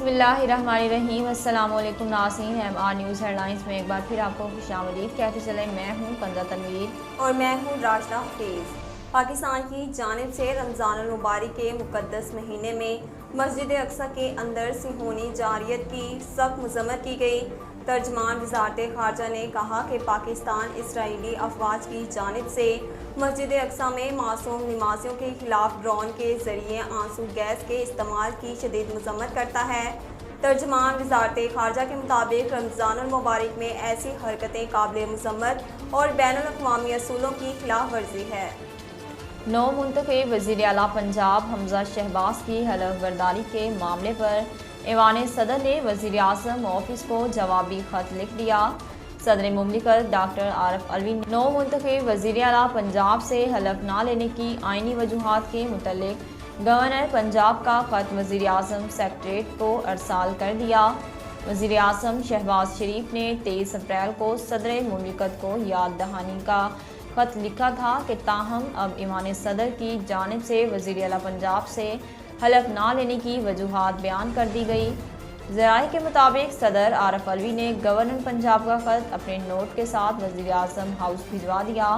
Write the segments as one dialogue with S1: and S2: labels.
S1: बिस्मिल्लाहिर्रहमानिर्रहीम। अस्सलाम वालेकुम नाज़रीन, MR न्यूज़ हेडलाइंस में एक बार फिर आपको खुशामदीद कहते चले। मैं हूँ कंजा तनवीर
S2: और मैं हूँ राशदा हफीज़। पाकिस्तान की जानिब से रमज़ानुल मुबारक के मुक़द्दस महीने में मस्जिद अक्सा के अंदर सिहोनी जारियत की सख्त मज़म्मत की गई। तर्जमान वज़ारत ख़ारजा ने कहा कि पाकिस्तान इसराइली अफ़वाज की जानिब से मस्जिद अक्सा में मासूम नमाज़ियों के ख़िलाफ़ ड्रोन के ज़रिए आंसू गैस के इस्तेमाल की शदीद मज़म्मत करता है। तर्जमान वज़ारत ख़ारजा के मुताबिक रमज़ानुल मुबारक में ऐसी हरकतें काबिल मज़म्मत और बैनुल-अक़वामी असूलों की खिलाफ वर्जी है।
S1: नौ मुंतखब वज़ीर आला पंजाब हमजा शहबाज की हलफ बर्दारी के मामले पर ऐवान सदर ने वज़ीर आज़म ऑफिस को जवाबी ख़त लिख दिया। सदर मुमलिकत डॉक्टर आरिफ अलवी ने नौ मुंतखब वज़ीर आला पंजाब से हलफ ना लेने की आइनी वजूहात के मुतल्लिक़ गवर्नर पंजाब का ख़त वज़ीर आज़म सेक्रेटरीट को अरसाल कर दिया। वज़ीर आज़म शहबाज शरीफ ने 23 अप्रैल को सदर मुमलिकत को याद दहानी का ख़त लिखा था कि ताहम अब ऐवान सदर की जानिब से वज़ीर आला पंजाब से हलफ ना लेने की वजूहात बयान कर दी गई। ज़राए के मुताबिक सदर आरिफ अलवी ने गवर्नर पंजाब का ख़त अपने नोट के साथ वज़ीर आज़म हाउस भिजवा दिया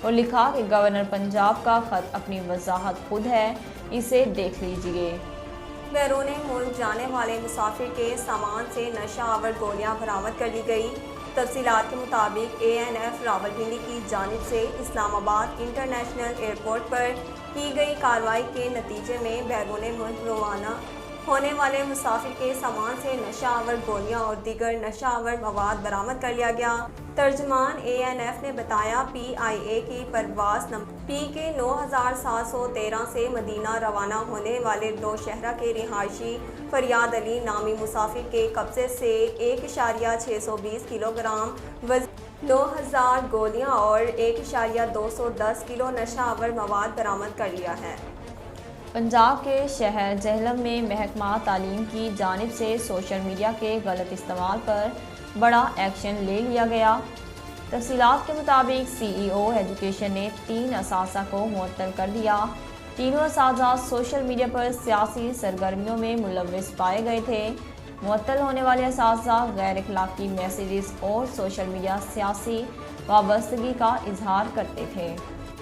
S1: और लिखा कि गवर्नर पंजाब का ख़त अपनी वजाहत खुद है, इसे देख लीजिए।
S2: बैरून मुल्क जाने वाले मुसाफिर के सामान से नशा आवर गोलियां बरामद कर ली गई। तफसीलात के मुताबिक ANF रावलपिंडी की जानिब से इस्लामाबाद इंटरनेशनल एयरपोर्ट पर की गई कार्रवाई के नतीजे में बैरून मुल्क रवाना होने वाले मुसाफिर के सामान से नशा आवर गोलियां और दीगर नशा आवर मवाद बरामद कर लिया गया। तर्जमान ANF ने बताया PIA की परवाज़ नंबर PK 9713 से मदीना रवाना होने वाले 2 शहरा के रिहायशी फरियाद अली नामी मुसाफिर के कब्जे से 1.620 किलोग्राम 9000 गोलियां और 1.210 किलो नशा आवर मवाद बरामद कर लिया है।
S1: पंजाब के शहर जहलम में महकमा तालीम की जानिब से सोशल मीडिया के गलत इस्तेमाल पर बड़ा एक्शन ले लिया गया। तफसीलात के मुताबिक CEO एजुकेशन ने 3 असातिज़ा को मुअत्तल कर दिया। तीनों असातिज़ा सोशल मीडिया पर सियासी सरगर्मियों में मुलव्विस पाए गए थे। मुअत्तल होने वाले असातिज़ा गैर अखलाकी मैसेजेस और सोशल मीडिया सियासी वाबस्तगी का इजहार करते थे।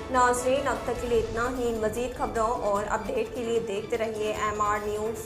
S2: नाज़रीन, अब तक के लिए इतना ही। मज़ीद खबरों और अपडेट के लिए देखते रहिए MR न्यूज़।